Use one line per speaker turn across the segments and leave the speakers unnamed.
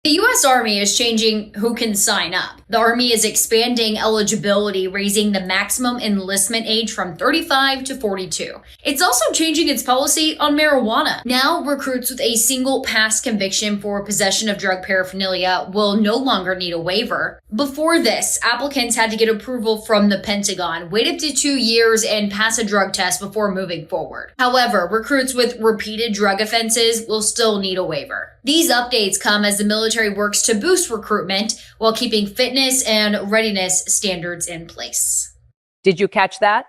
The U.S. Army is changing who can sign up. The Army is expanding eligibility, raising the maximum enlistment age from 35 to 42. It's also changing its policy on marijuana. Now, recruits with a single past conviction for possession of drug paraphernalia will no longer need a waiver. Before this, applicants had to get approval from the Pentagon, wait up to 2 years, and pass a drug test before moving forward. However, recruits with repeated drug offenses will still need a waiver. These updates come as the military works to boost recruitment while keeping fitness and readiness standards in place.
Did you catch that?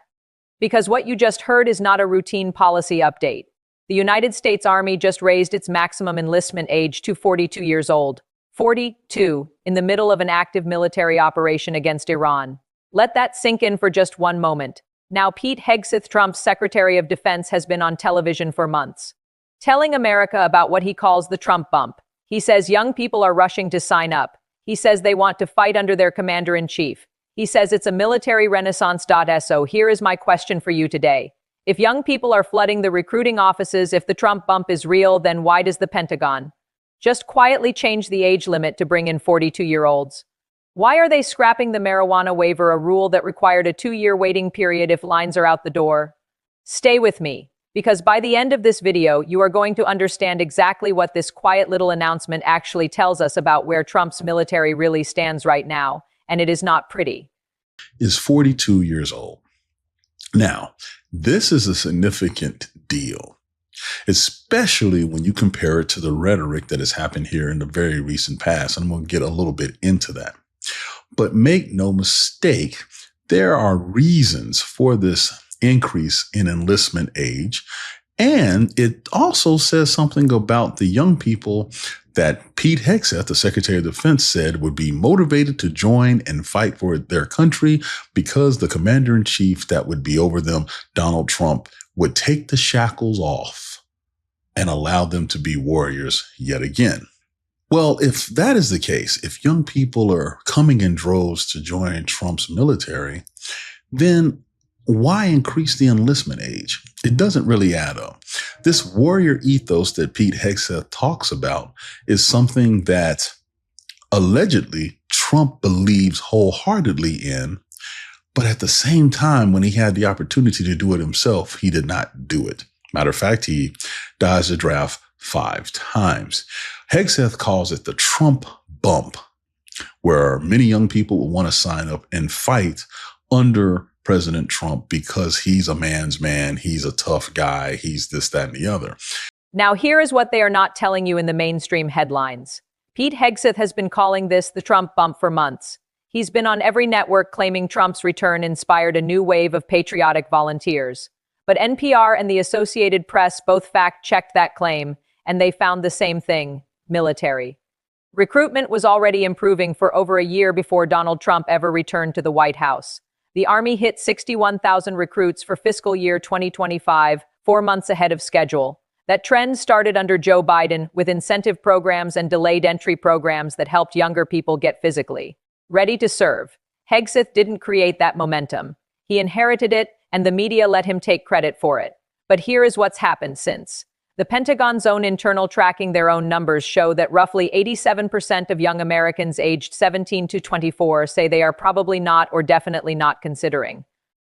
Because what you just heard is not a routine policy update. The United States Army just raised its maximum enlistment age to 42 years old. 42, in the middle of an active military operation against Iran. Let that sink in for just one moment. Now, Pete Hegseth, Trump's Secretary of Defense, has been on television for months, telling America about what he calls the Trump bump. He says young people are rushing to sign up. He says they want to fight under their commander-in-chief. He says it's a military renaissance. So here is my question for you today. If young people are flooding the recruiting offices, if the Trump bump is real, then why does the Pentagon just quietly change the age limit to bring in 42-year-olds? Why are they scrapping the marijuana waiver, a rule that required a 2-year waiting period if lines are out the door? Stay with me, because by the end of this video, you are going to understand exactly what this quiet little announcement actually tells us about where Trump's military really stands right now, and it is not pretty.
Is 42 years old. Now, this is a significant deal, especially when you compare it to the rhetoric that has happened here in the very recent past. And I'm going to get a little bit into that. But make no mistake, there are reasons for this increase in enlistment age. And it also says something about the young people that Pete Hegseth, the Secretary of Defense, said would be motivated to join and fight for their country because the commander-in-chief that would be over them, Donald Trump, would take the shackles off and allow them to be warriors yet again. Well, if that is the case, if young people are coming in droves to join Trump's military, then why increase the enlistment age? It doesn't really add up. This warrior ethos that Pete Hegseth talks about is something that allegedly Trump believes wholeheartedly in, but at the same time, when he had the opportunity to do it himself, he did not do it. Matter of fact, he dodged the draft 5 times. Hegseth calls it the Trump bump, where many young people will want to sign up and fight under President Trump because he's a man's man, he's a tough guy, he's this, that, and the other.
Now, here is what they are not telling you in the mainstream headlines. Pete Hegseth has been calling this the Trump bump for months. He's been on every network claiming Trump's return inspired a new wave of patriotic volunteers. But NPR and the Associated Press both fact-checked that claim, and they found the same thing: military. Recruitment was already improving for over a year before Donald Trump ever returned to the White House. The Army hit 61,000 recruits for fiscal year 2025, 4 months ahead of schedule. That trend started under Joe Biden with incentive programs and delayed entry programs that helped younger people get physically ready to serve. Hegseth didn't create that momentum. He inherited it, and the media let him take credit for it. But here is what's happened since. The Pentagon's own internal tracking their own numbers show that roughly 87% of young Americans aged 17 to 24 say they are probably not or definitely not considering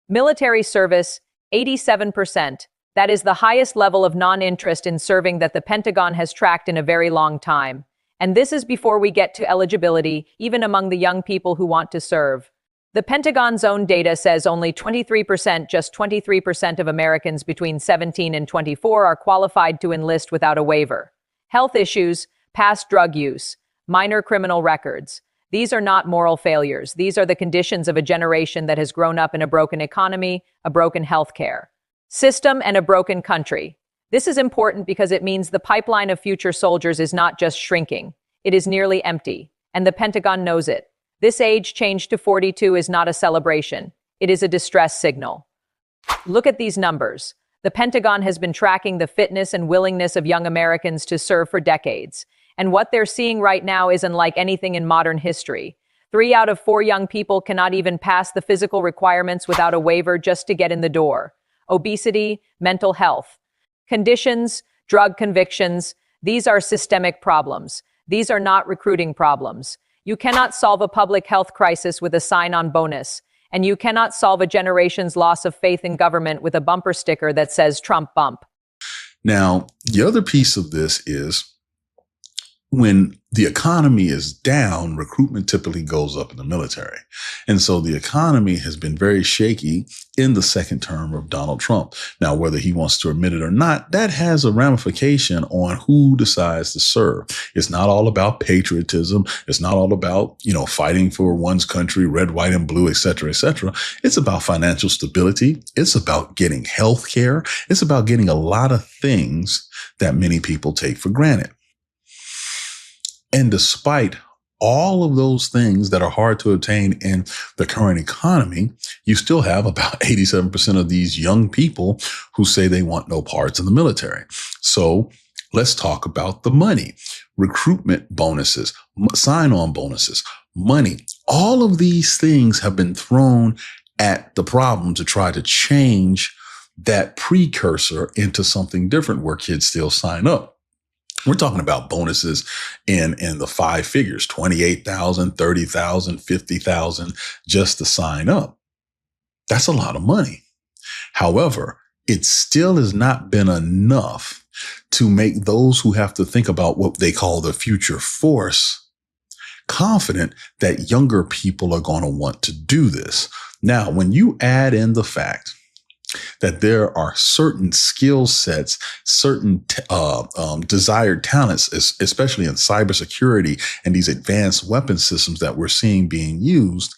military service. 87%. That is the highest level of non-interest in serving that the Pentagon has tracked in a very long time. And this is before we get to eligibility, even among the young people who want to serve. The Pentagon's own data says only 23%, just 23% of Americans between 17 and 24 are qualified to enlist without a waiver. Health issues, past drug use, minor criminal records. These are not moral failures. These are the conditions of a generation that has grown up in a broken economy, a broken healthcare system, and a broken country. This is important because it means the pipeline of future soldiers is not just shrinking. It is nearly empty, and the Pentagon knows it. This age change to 42 is not a celebration. It is a distress signal. Look at these numbers. The Pentagon has been tracking the fitness and willingness of young Americans to serve for decades. And what they're seeing right now is unlike anything in modern history. 3 out of 4 young people cannot even pass the physical requirements without a waiver just to get in the door. Obesity, mental health conditions, drug convictions, these are systemic problems. These are not recruiting problems. You cannot solve a public health crisis with a sign-on bonus, and you cannot solve a generation's loss of faith in government with a bumper sticker that says Trump bump.
Now, the other piece of this is when the economy is down, recruitment typically goes up in the military. And so the economy has been very shaky in the second term of Donald Trump. Now, whether he wants to admit it or not, that has a ramification on who decides to serve. It's not all about patriotism. It's not all about, fighting for one's country, red, white, and blue, et cetera, et cetera. It's about financial stability. It's about getting health care. It's about getting a lot of things that many people take for granted. And despite all of those things that are hard to obtain in the current economy, you still have about 87% of these young people who say they want no parts in the military. So let's talk about the money, recruitment bonuses, sign-on bonuses, money. All of these things have been thrown at the problem to try to change that precursor into something different where kids still sign up. We're talking about bonuses in the five figures, 28,000, 30,000, 50,000 just to sign up. That's a lot of money. However, it still has not been enough to make those who have to think about what they call the future force confident that younger people are going to want to do this. Now, when you add in the fact that there are certain skill sets, certain desired talents, especially in cybersecurity and these advanced weapon systems that we're seeing being used.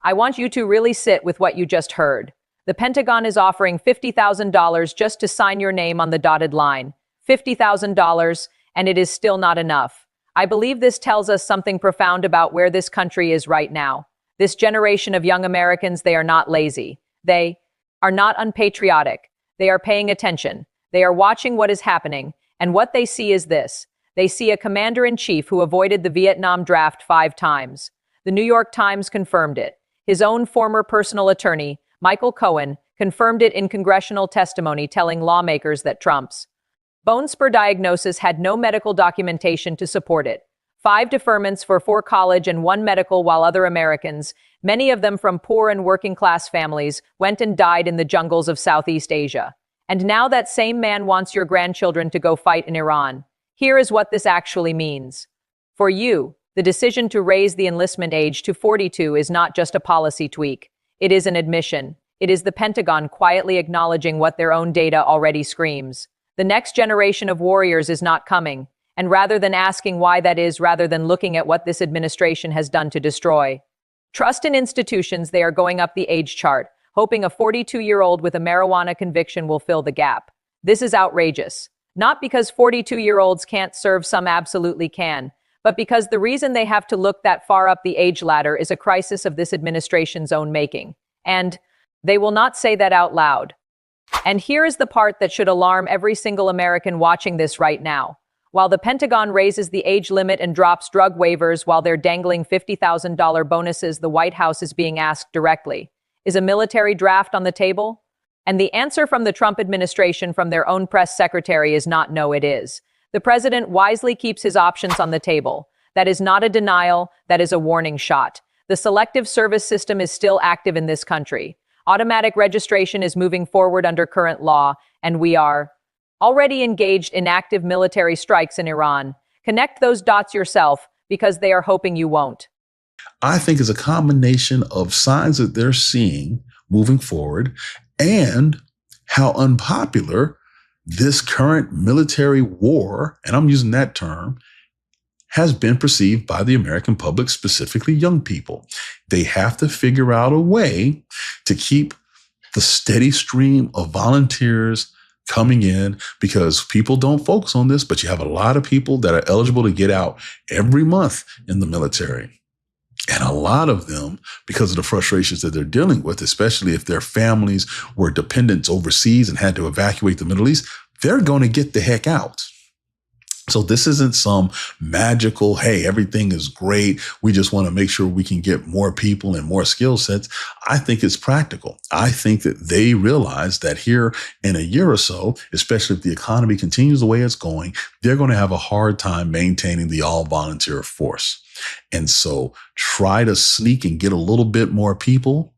I want you to really sit with what you just heard. The Pentagon is offering $50,000 just to sign your name on the dotted line. $50,000, and it is still not enough. I believe this tells us something profound about where this country is right now. This generation of young Americans, they are not lazy. They are not unpatriotic. They are paying attention. They are watching what is happening. And what they see is this. They see a commander-in-chief who avoided the Vietnam draft 5 times. The New York Times confirmed it. His own former personal attorney, Michael Cohen, confirmed it in congressional testimony telling lawmakers that Trump's bone spur diagnosis had no medical documentation to support it. 5 deferments for 4 college and 1 medical, while other Americans, many of them from poor and working class families, went and died in the jungles of Southeast Asia. And now that same man wants your grandchildren to go fight in Iran. Here is what this actually means. For you, the decision to raise the enlistment age to 42 is not just a policy tweak. It is an admission. It is the Pentagon quietly acknowledging what their own data already screams. The next generation of warriors is not coming. And rather than asking why that is, rather than looking at what this administration has done to destroy trust in institutions, they are going up the age chart, hoping a 42-year-old with a marijuana conviction will fill the gap. This is outrageous. Not because 42-year-olds can't serve, some absolutely can, but because the reason they have to look that far up the age ladder is a crisis of this administration's own making. And they will not say that out loud. And here is the part that should alarm every single American watching this right now. While the Pentagon raises the age limit and drops drug waivers while they're dangling $50,000 bonuses, the White House is being asked directly, is a military draft on the table? And the answer from the Trump administration, from their own press secretary, is not no, it is. The president wisely keeps his options on the table. That is not a denial, that is a warning shot. The selective service system is still active in this country. Automatic registration is moving forward under current law, and we are already engaged in active military strikes in Iran. Connect those dots yourself, because they are hoping you won't.
I think it's a combination of signs that they're seeing moving forward and how unpopular this current military war, and I'm using that term, has been perceived by the American public, specifically young people. They have to figure out a way to keep the steady stream of volunteers coming in, because people don't focus on this, but you have a lot of people that are eligible to get out every month in the military. And a lot of them, because of the frustrations that they're dealing with, especially if their families were dependents overseas and had to evacuate the Middle East, they're going to get the heck out. So this isn't some magical, hey, everything is great. We just want to make sure we can get more people and more skill sets. I think it's practical. I think that they realize that here in a year or so, especially if the economy continues the way it's going, they're going to have a hard time maintaining the all volunteer force. And so try to sneak and get a little bit more people.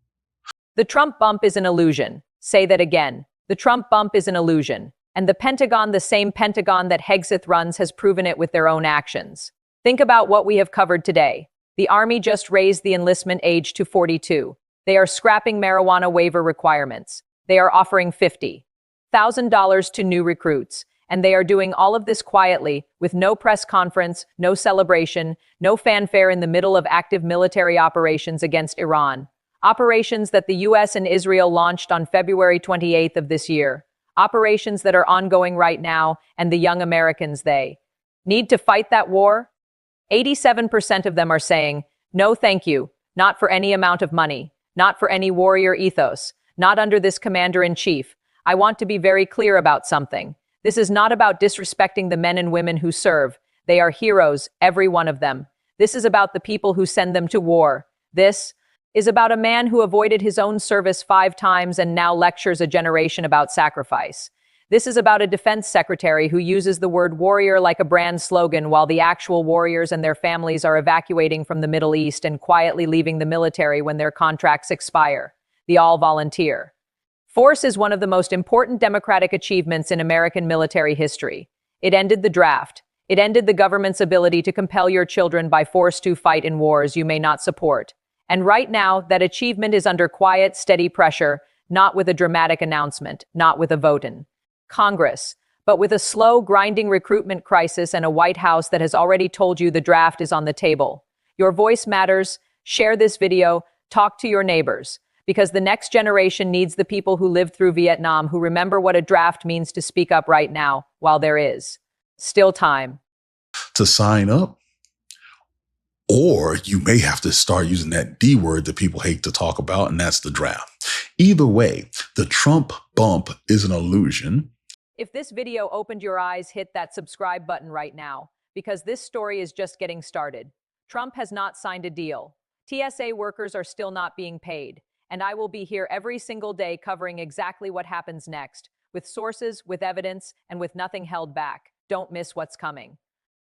The Trump bump is an illusion. Say that again. The Trump bump is an illusion. And the Pentagon, the same Pentagon that Hegseth runs, has proven it with their own actions. Think about what we have covered today. The Army just raised the enlistment age to 42. They are scrapping marijuana waiver requirements. They are offering $50,000 to new recruits. And they are doing all of this quietly, with no press conference, no celebration, no fanfare in the middle of active military operations against Iran. Operations that the U.S. and Israel launched on February 28th of this year. Operations that are ongoing right now, and the young Americans, they need to fight that war? 87% of them are saying, no thank you, not for any amount of money, not for any warrior ethos, not under this commander-in-chief. I want to be very clear about something. This is not about disrespecting the men and women who serve. They are heroes, every one of them. This is about the people who send them to war. This is about a man who avoided his own service 5 times and now lectures a generation about sacrifice. This is about a defense secretary who uses the word warrior like a brand slogan while the actual warriors and their families are evacuating from the Middle East and quietly leaving the military when their contracts expire. The all-volunteer force is one of the most important democratic achievements in American military history. It ended the draft. It ended the government's ability to compel your children by force to fight in wars you may not support. And right now, that achievement is under quiet, steady pressure, not with a dramatic announcement, not with a vote in Congress, but with a slow, grinding recruitment crisis and a White House that has already told you the draft is on the table. Your voice matters. Share this video. Talk to your neighbors. Because the next generation needs the people who lived through Vietnam, who remember what a draft means, to speak up right now, while there is still time
to sign up. Or you may have to start using that D word that people hate to talk about, and that's the draft. Either way, the Trump bump is an illusion.
If this video opened your eyes, hit that subscribe button right now, because this story is just getting started. Trump has not signed a deal. TSA workers are still not being paid. And I will be here every single day covering exactly what happens next, with sources, with evidence, and with nothing held back. Don't miss what's coming.